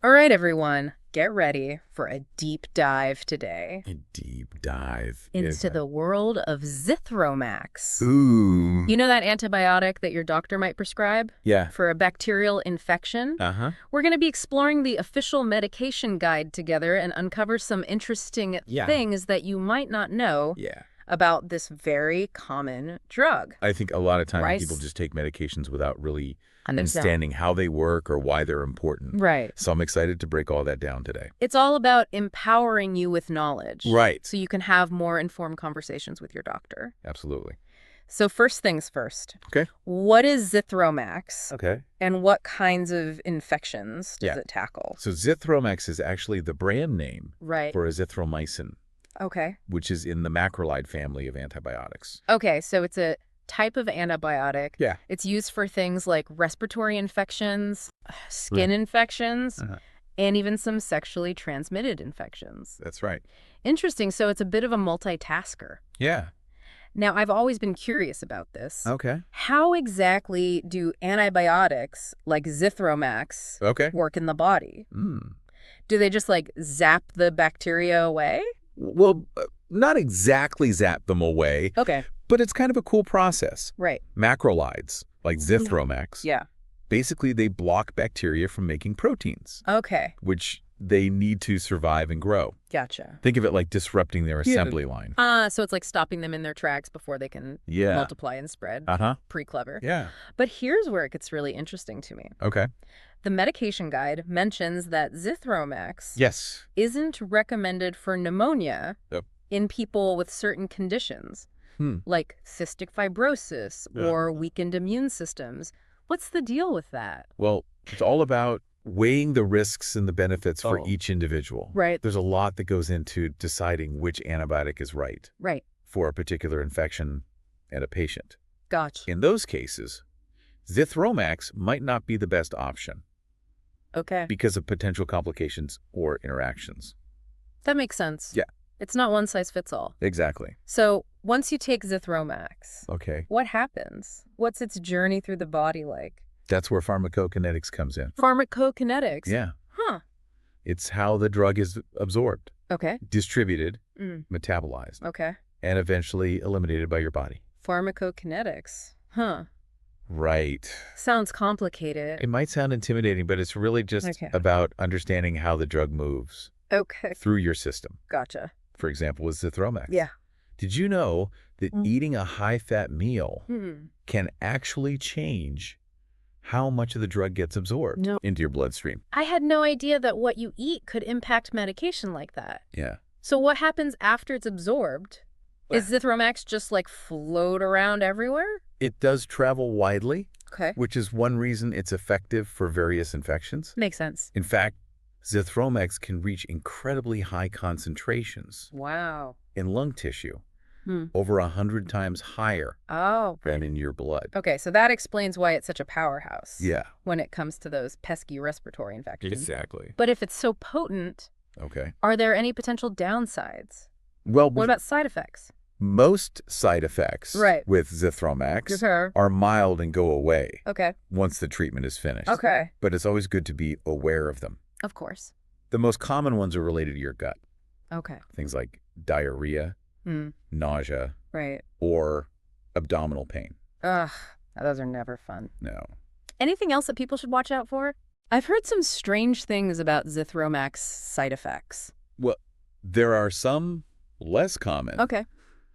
All right, everyone, get ready for a deep dive today A deep dive. into the world of Zithromax. Ooh. You know that antibiotic that your doctor might prescribe Yeah. for a bacterial infection? Uh-huh. We're going to be exploring the official medication guide together and uncover some interesting Yeah. things that you might not know Yeah. about this very common drug. I think a lot of times Right. people just take medications without really Understand. understanding how they work or why they're important. Right. So I'm excited to break all that down today. It's all about empowering you with knowledge. Right. So you can have more informed conversations with your doctor. Absolutely. So first things first. Okay. What is Zithromax? Okay. And what kinds of infections does Yeah. it tackle? So Zithromax is actually the brand name Right. for Azithromycin, Okay. which is in the macrolide family of antibiotics. Okay, so it's a type of antibiotic. Yeah. It's used for things like respiratory infections, skin infections, Uh-huh. and even some sexually transmitted infections. That's right. Interesting. So it's a bit of a multitasker. Yeah. Now, I've always been curious about this. Okay. How exactly do antibiotics like Zithromax Okay. work in the body? Mm. Do they just like zap the bacteria away? Well, not exactly zap them away, Okay. but it's kind of a cool process. Right. Macrolides, like Zithromax, Yeah. basically they block bacteria from making proteins, Okay. which they need to survive and grow. Gotcha. Think of it like disrupting their assembly line. So it's like stopping them in their tracks before they can Yeah. multiply and spread. Uh-huh. Pretty clever. Yeah. But here's where it gets really interesting to me. Okay. The medication guide mentions that Zithromax Yes. isn't recommended for pneumonia Yep. in people with certain conditions, like cystic fibrosis Yeah. or weakened immune systems. What's the deal with that? Well, it's all about weighing the risks and the benefits for Oh. each individual. Right. There's a lot that goes into deciding which antibiotic is right Right. for a particular infection and a patient. Gotcha. In those cases, Zithromax might not be the best option Okay. because of potential complications or interactions. That makes sense. Yeah. It's not one size fits all. Exactly. So once you take Zithromax, Okay. what happens? What's its journey through the body like? That's where pharmacokinetics comes in. Pharmacokinetics? Yeah. Huh. It's how the drug is absorbed, Okay. distributed, Mm. metabolized, Okay. and eventually eliminated by your body. Pharmacokinetics. Huh. Right. Sounds complicated. It might sound intimidating, but it's really just Okay. about understanding how the drug moves Okay. through your system. Gotcha. For example, with Zithromax. Yeah. Did you know that Mm. eating a high-fat meal Hmm. can actually change how much of the drug gets absorbed No. into your bloodstream? I had no idea that what you eat could impact medication like that. Yeah. So what happens after it's absorbed? Is Zithromax just like float around everywhere? It does travel widely, Okay. which is one reason it's effective for various infections. Makes sense. In fact, Zithromax can reach incredibly high concentrations Wow. in lung tissue, Hmm. over 100 times higher Oh. than in your blood. Okay, so that explains why it's such a powerhouse. Yeah. When it comes to those pesky respiratory infections. Exactly. But if it's so potent, Okay. are there any potential downsides? Well, What about side effects? most side effects Right. with Zithromax Okay. are mild and go away Okay. once the treatment is finished. Okay. But it's always good to be aware of them. Of course. The most common ones are related to your gut. Okay. Things like diarrhea, Hmm. nausea, Right. or abdominal pain. Ugh. Those are never fun. No. Anything else that people should watch out for? I've heard some strange things about Zithromax side effects. Well, there are some less common, Okay.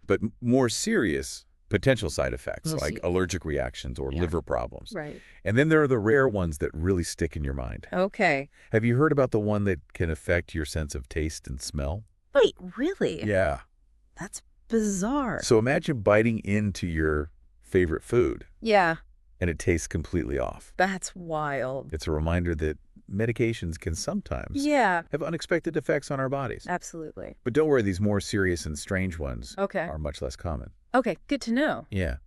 but more serious potential side effects We'll like see. allergic reactions or Yeah. liver problems. Right. And then there are the rare ones that really stick in your mind. Okay. Have you heard about the one that can affect your sense of taste and smell? Wait, really? Yeah. That's bizarre. So imagine biting into your favorite food Yeah, and it tastes completely off. that's wild. It's a reminder that medications can sometimes Yeah, have unexpected effects on our bodies. absolutely. But don't worry, these more serious and strange ones Okay. are much less common. Okay, good to know. Yeah,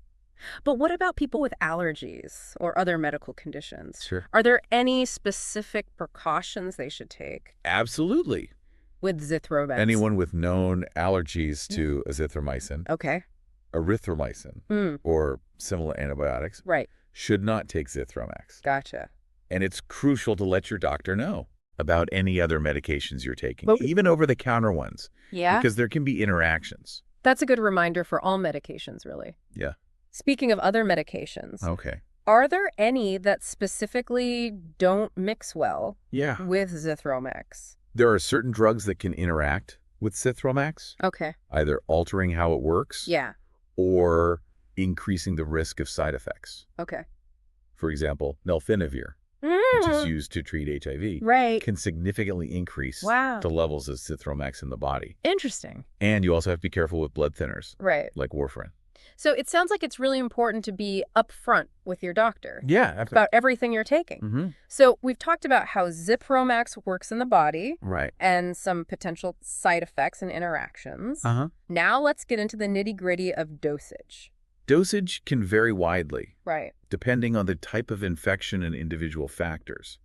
But what about people with allergies or other medical conditions? sure. Are there any specific precautions they should take Absolutely. with Zithromax? Anyone with known allergies to azithromycin, Okay. erythromycin, Mm, or similar antibiotics right. should not take Zithromax. Gotcha. And it's crucial to let your doctor know. about any other medications you're taking, But- even over-the-counter ones, Yeah? because there can be interactions. That's a good reminder for all medications, really. Yeah. Speaking of other medications, Okay. are there any that specifically don't mix well Yeah. with Zithromax? There are certain drugs that can interact with Azithromycin, Okay. either altering how it works Yeah. or increasing the risk of side effects. Okay. For example, nelfinavir, which is Mm. used to treat HIV, Right. can significantly increase Wow. the levels of Azithromycin in the body. Interesting. And you also have to be careful with blood thinners, Right. like warfarin. So it sounds like it's really important to be upfront with your doctor Yeah, absolutely. about everything you're taking. So we've talked about how Zithromax works in the body Right. and some potential side effects and interactions. Now let's get into the nitty-gritty of dosage. Dosage can vary widely, Right. depending on the type of infection and individual factors.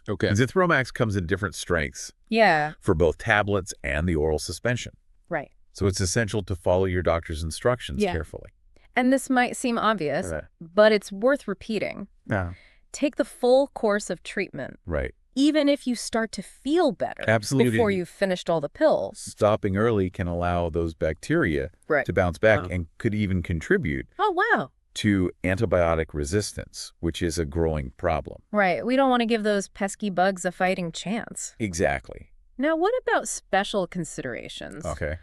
Okay. Azithromycin comes in different strengths Yeah. for both tablets and the oral suspension. Right. So it's essential to follow your doctor's instructions carefully. And this might seem obvious, Right. but it's worth repeating. Yeah. Take the full course of treatment, Right. even if you start to feel better Absolutely. before you've finished all the pills. Stopping early can allow those bacteria Right. to bounce back and could even contribute Oh, wow. to antibiotic resistance, which is a growing problem. Right. We don't want to give those pesky bugs a fighting chance. Exactly. Now, what about special considerations? Okay.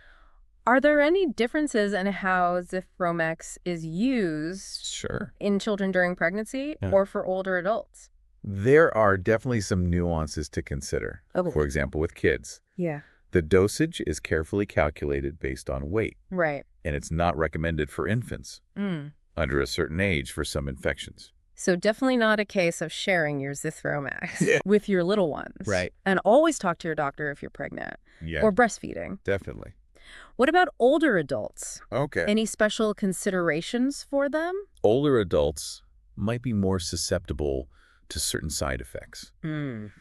Are there any differences in how Zithromax is used Sure. in children during pregnancy Yeah. or for older adults? There are definitely some nuances to consider. Oh. For example, with kids, Yeah. the dosage is carefully calculated based on weight, Right. and it's not recommended for infants under a certain age for some infections. So definitely not a case of sharing your Zithromax Yeah. with your little ones. Right. And always talk to your doctor if you're pregnant Yeah, or breastfeeding. definitely. What about older adults? Okay. Any special considerations for them? Older adults might be more susceptible to certain side effects,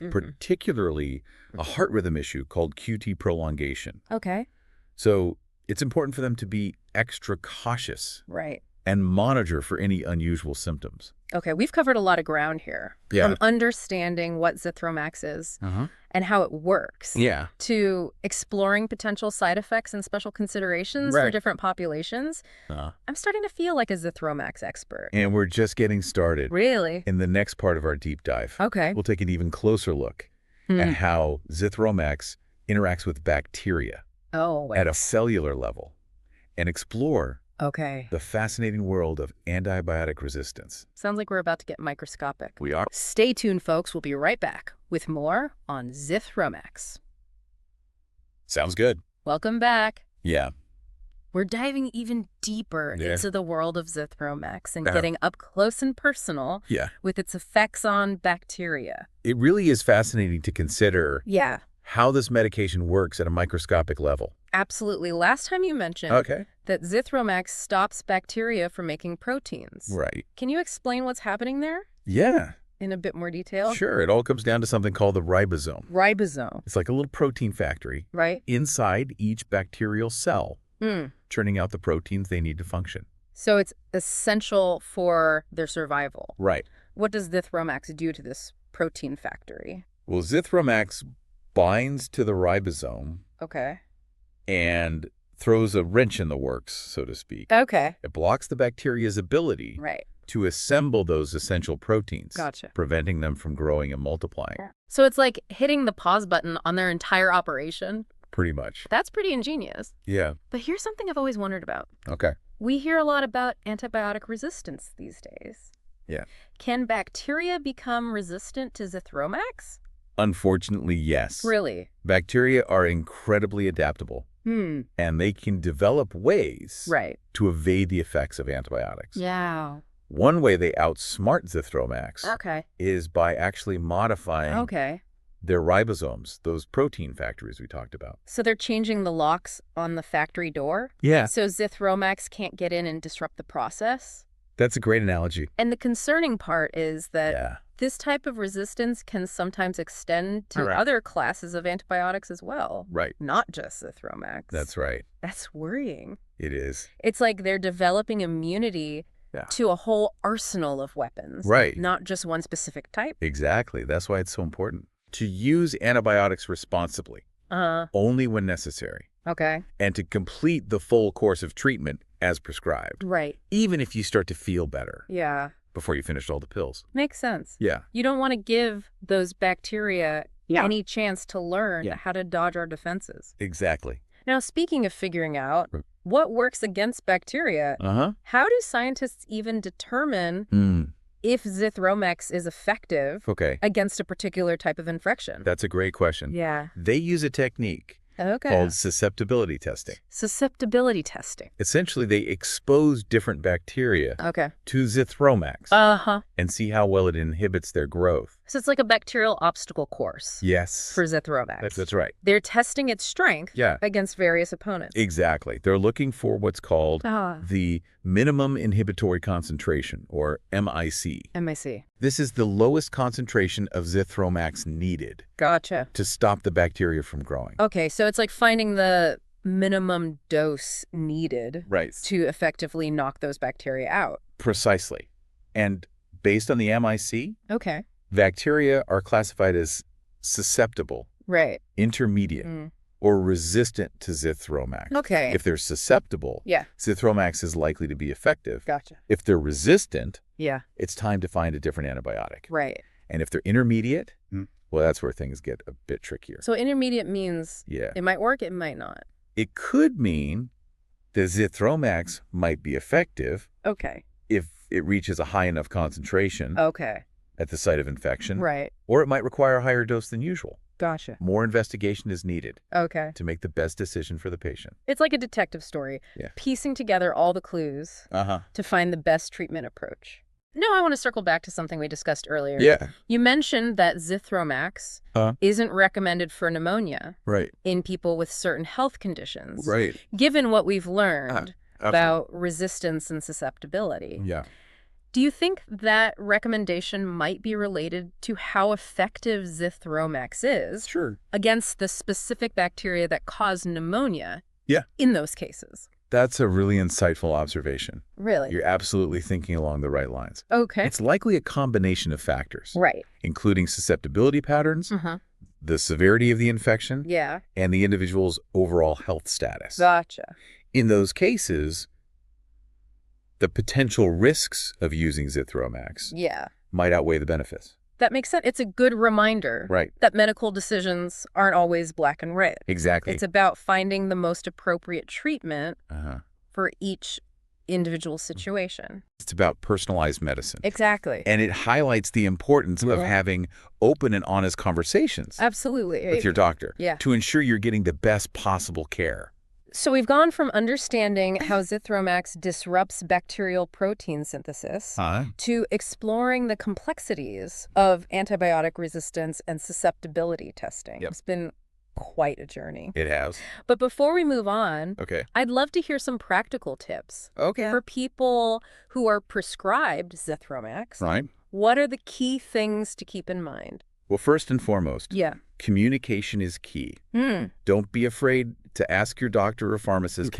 particularly a heart rhythm issue called QT prolongation. Okay. So it's important for them to be extra cautious Right. and monitor for any unusual symptoms. Okay, we've covered a lot of ground here. Yeah. From understanding what Zithromax is and how it works Yeah. to exploring potential side effects and special considerations for Right. different populations. I'm starting to feel like a Zithromax expert. And we're just getting started. Really? In the next part of our deep dive, Okay. we'll take an even closer look at how Azithromycin interacts with bacteria Oh, wait. at a cellular level and explore Okay. the fascinating world of antibiotic resistance. Sounds like we're about to get microscopic. We are. Stay tuned, folks. We'll be right back with more on Zithromax. Sounds good. Welcome back. Yeah. We're diving even deeper Yeah. into the world of Zithromax and Uh-huh. getting up close and personal Yeah. with its effects on bacteria. It really is fascinating to consider Yeah, how this medication works at a microscopic level. absolutely. Last time you mentioned Okay. that Zithromax stops bacteria from making proteins. Right. Can you explain what's happening there Yeah. in a bit more detail? Sure. It all comes down to something called the ribosome. Ribosome, It's like a little protein factory right? inside each bacterial cell, Mm. churning out the proteins they need to function. So it's essential for their survival. Right. What does Zithromax do to this protein factory? Well, Azithromycin binds to the ribosome Okay. and throws a wrench in the works, so to speak. Okay. It blocks the bacteria's ability Right. to assemble those essential proteins, Gotcha. preventing them from growing and multiplying, So it's like hitting the pause button on their entire operation. pretty much. That's pretty ingenious. Yeah. But here's something I've always wondered about. Okay. We hear a lot about antibiotic resistance these days. Yeah. Can bacteria become resistant to Zithromax? Unfortunately, yes. Really? Bacteria are incredibly adaptable, Hmm. and they can develop ways Right. to evade the effects of antibiotics. Yeah. One way they outsmart Zithromax Okay. is by actually modifying Okay. their ribosomes, those protein factories we talked about. So they're changing the locks on the factory door? Yeah. So Zithromax can't get in and disrupt the process? That's a great analogy. And the concerning part is that Yeah. this type of resistance can sometimes extend to Correct. other classes of antibiotics as well, Right. not just Zithromax. That's right. That's worrying. It is. It's like they're developing immunity Yeah. to a whole arsenal of weapons. Right. Not just one specific type. Exactly. That's why it's so important. to use antibiotics responsibly, Uh-huh. only when necessary, Okay. and to complete the full course of treatment as prescribed, Right. even if you start to feel better Yeah. before you finished all the pills. Makes sense. Yeah. You don't want to give those bacteria Yeah. any chance to learn Yeah. how to dodge our defenses. Exactly. Now, speaking of figuring out Right. what works against bacteria, Uh-huh. how do scientists even determine if Zithromex is effective Okay. against a particular type of infection? That's a great question. Yeah. They use a technique Okay. called susceptibility testing. Susceptibility testing. Essentially, they expose different bacteria Okay. to Zithromax Uh-huh. and see how well it inhibits their growth. So it's like a bacterial obstacle course Yes. for Zithromex. That's right. They're testing its strength Yeah. against various opponents. Exactly. They're looking for what's called the minimum inhibitory concentration, or MIC. MIC. This is the lowest concentration of Zithromax needed Gotcha. to stop the bacteria from growing. Okay, so it's like finding the minimum dose needed Right. to effectively knock those bacteria out. Precisely. And based on the MIC, Okay. bacteria are classified as susceptible, Right. intermediate, or resistant to Zithromax. Okay. If they're susceptible, Yeah. Zithromax is likely to be effective. Gotcha. If they're resistant, Yeah. it's time to find a different antibiotic. Right. And if they're intermediate, well, that's where things get a bit trickier. So intermediate means Yeah. it might work, it might not. It could mean that Zithromax might be effective Okay. if it reaches a high enough concentration Okay. at the site of infection, Right. or it might require a higher dose than usual. Gotcha. More investigation is needed Okay. to make the best decision for the patient. It's like a detective story, Yeah. piecing together all the clues to find the best treatment approach. No, I want to circle back to something we discussed earlier. Yeah. You mentioned that Zithromax isn't recommended for pneumonia Right. in people with certain health conditions. Right. Given what we've learned Absolutely. about resistance and susceptibility, Yeah. do you think that recommendation might be related to how effective Zithromax is Sure. against the specific bacteria that cause pneumonia Yeah. in those cases? That's a really insightful observation. Really? You're absolutely thinking along the right lines. Okay. It's likely a combination of factors, Right. including susceptibility patterns, the severity of the infection, Yeah. and the individual's overall health status. Gotcha. In those cases, the potential risks of using Zithromax Yeah. might outweigh the benefits. That makes sense. It's a good reminder Right. that medical decisions aren't always black and white. Exactly. It's about finding the most appropriate treatment for each individual situation. It's about personalized medicine. Exactly. And it highlights the importance of having open and honest conversations Absolutely. with your doctor Yeah. to ensure you're getting the best possible care. So we've gone from understanding how Zithromax disrupts bacterial protein synthesis to exploring the complexities of antibiotic resistance and susceptibility testing. Yep. It's been quite a journey. It has. But before we move on, Okay. I'd love to hear some practical tips Okay. for people who are prescribed Zithromax. Right. What are the key things to keep in mind? Well, first and foremost, Yeah. communication is key. Don't be afraid to ask your doctor or pharmacist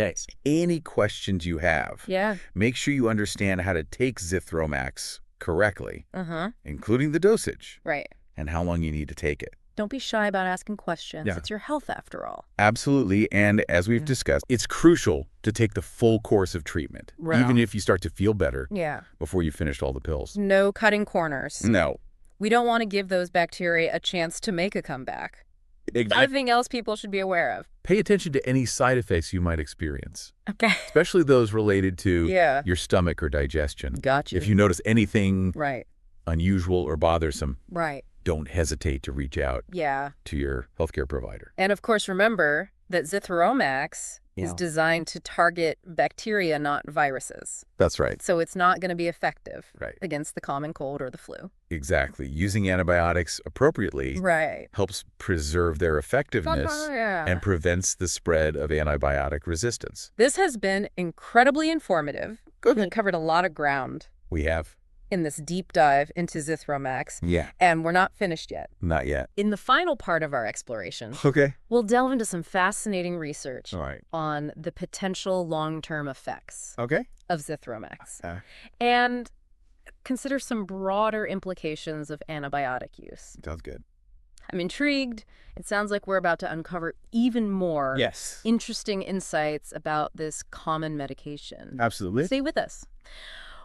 any questions you have. Yeah. Make sure you understand how to take Zithromax correctly, Uh-huh. including the dosage Right. and how long you need to take it. Don't be shy about asking questions. Yeah. It's your health after all. Absolutely. And as we've discussed, it's crucial to take the full course of treatment, Right. even if you start to feel better Yeah. before you finished all the pills. No cutting corners. No. We don't want to give those bacteria a chance to make a comeback. Exactly. Anything else people should be aware of? Pay attention to any side effects you might experience, Okay. especially those related to Yeah. your stomach or digestion. Gotcha. If you notice anything Right. unusual or bothersome, Right. don't hesitate to reach out Yeah. to your healthcare provider. And of course, remember that Zithromax is designed to target bacteria, not viruses. That's right. So it's not going to be effective Right. against the common cold or the flu. Exactly. Using antibiotics appropriately Right. helps preserve their effectiveness Yeah. and prevents the spread of antibiotic resistance. This has been incredibly informative. Good. We covered a lot of ground We have? in this deep dive into Zithromax, Yeah. and we're not finished yet. Not yet. In the final part of our exploration, Okay. we'll delve into some fascinating research All right. on the potential long-term effects Okay. of Zithromax and consider some broader implications of antibiotic use. Sounds good. I'm intrigued. It sounds like we're about to uncover even more interesting insights about this common medication. Absolutely. Stay with us.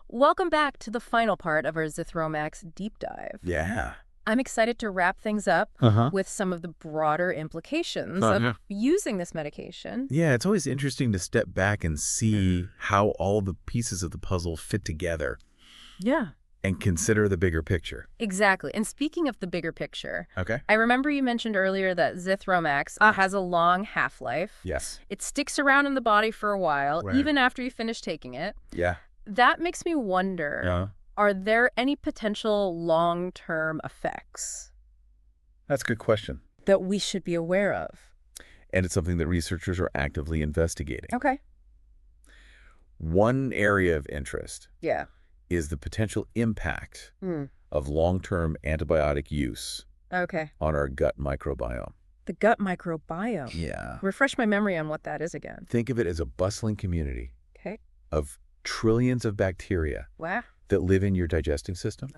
Welcome back to the final part of our Azithromycin deep dive. Yeah. I'm excited to wrap things up with some of the broader implications of using this medication. Yeah, it's always interesting to step back and see how all the pieces of the puzzle fit together. Yeah. And consider the bigger picture. Exactly. And speaking of the bigger picture, I remember you mentioned earlier that Azithromycin has a long half-life. Yes. It sticks around in the body for a while, even after you finish taking it. Yeah. That makes me wonder, are there any potential long-term effects? That's a good question. That we should be aware of? And it's something that researchers are actively investigating. Okay. One area of interest is the potential impact of long-term antibiotic use on our gut microbiome. The gut microbiome? Yeah. Refresh my memory on what that is again. Think of it as a bustling community of trillions of bacteria that live in your digesting system.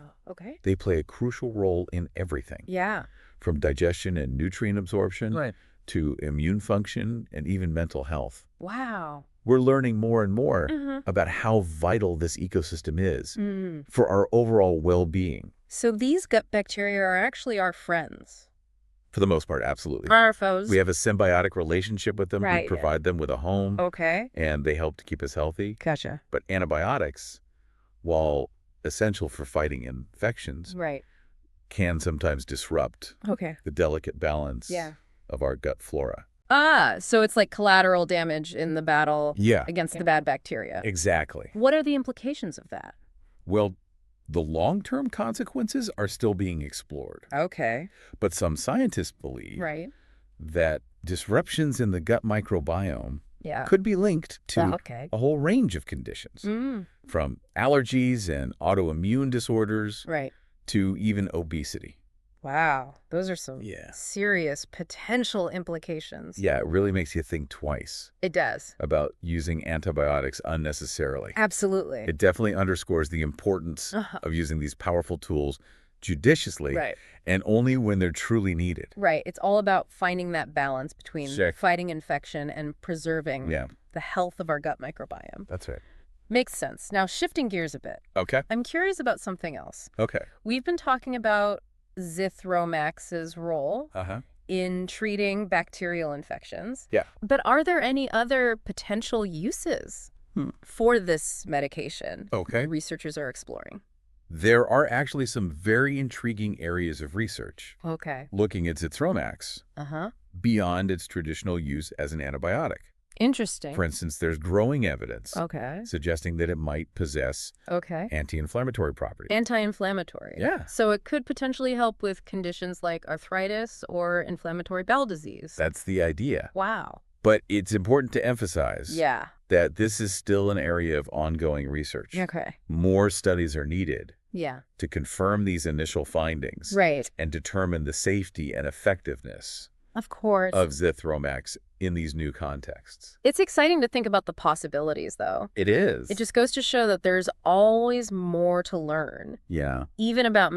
They play a crucial role in everything. Yeah. From digestion and nutrient absorption to immune function and even mental health. Wow. We're learning more and more about how vital this ecosystem is for our overall well-being. So these gut bacteria are actually our friends? For the most part, absolutely. Our foes? We have a symbiotic relationship with them. We provide them with a home. And they help to keep us healthy. Gotcha. But antibiotics, while essential for fighting infections, can sometimes disrupt the delicate balance of our gut flora. So it's like collateral damage in the battle against the bad bacteria. Exactly. What are the implications of that? Well, the long-term consequences are still being explored. But some scientists believe that disruptions in the gut microbiome could be linked to a whole range of conditions, from allergies and autoimmune disorders to even obesity. Wow, those are some serious potential implications. Yeah, it really makes you think twice. It does. About using antibiotics unnecessarily. Absolutely. It definitely underscores the importance of using these powerful tools judiciously and only when they're truly needed. It's all about finding that balance between fighting infection and preserving the health of our gut microbiome. That's right. Makes sense. Now, shifting gears a bit. I'm curious about something else. We've been talking about Azithromycin's role in treating bacterial infections. But are there any other potential uses for this medication researchers are exploring? There are actually some very intriguing areas of research looking at Azithromycin beyond its traditional use as an antibiotic. Interesting. For instance, there's growing evidence suggesting that it might possess anti-inflammatory properties. Anti-inflammatory. Yeah. So it could potentially help with conditions like arthritis or inflammatory bowel disease. That's the idea. Wow. But it's important to emphasize that this is still an area of ongoing research. More studies are needed to confirm these initial findings and determine the safety and effectiveness of Azithromycin in these new contexts. It's exciting to think about the possibilities, though. It is. It just goes to show that there's always more to learn. Yeah. Even about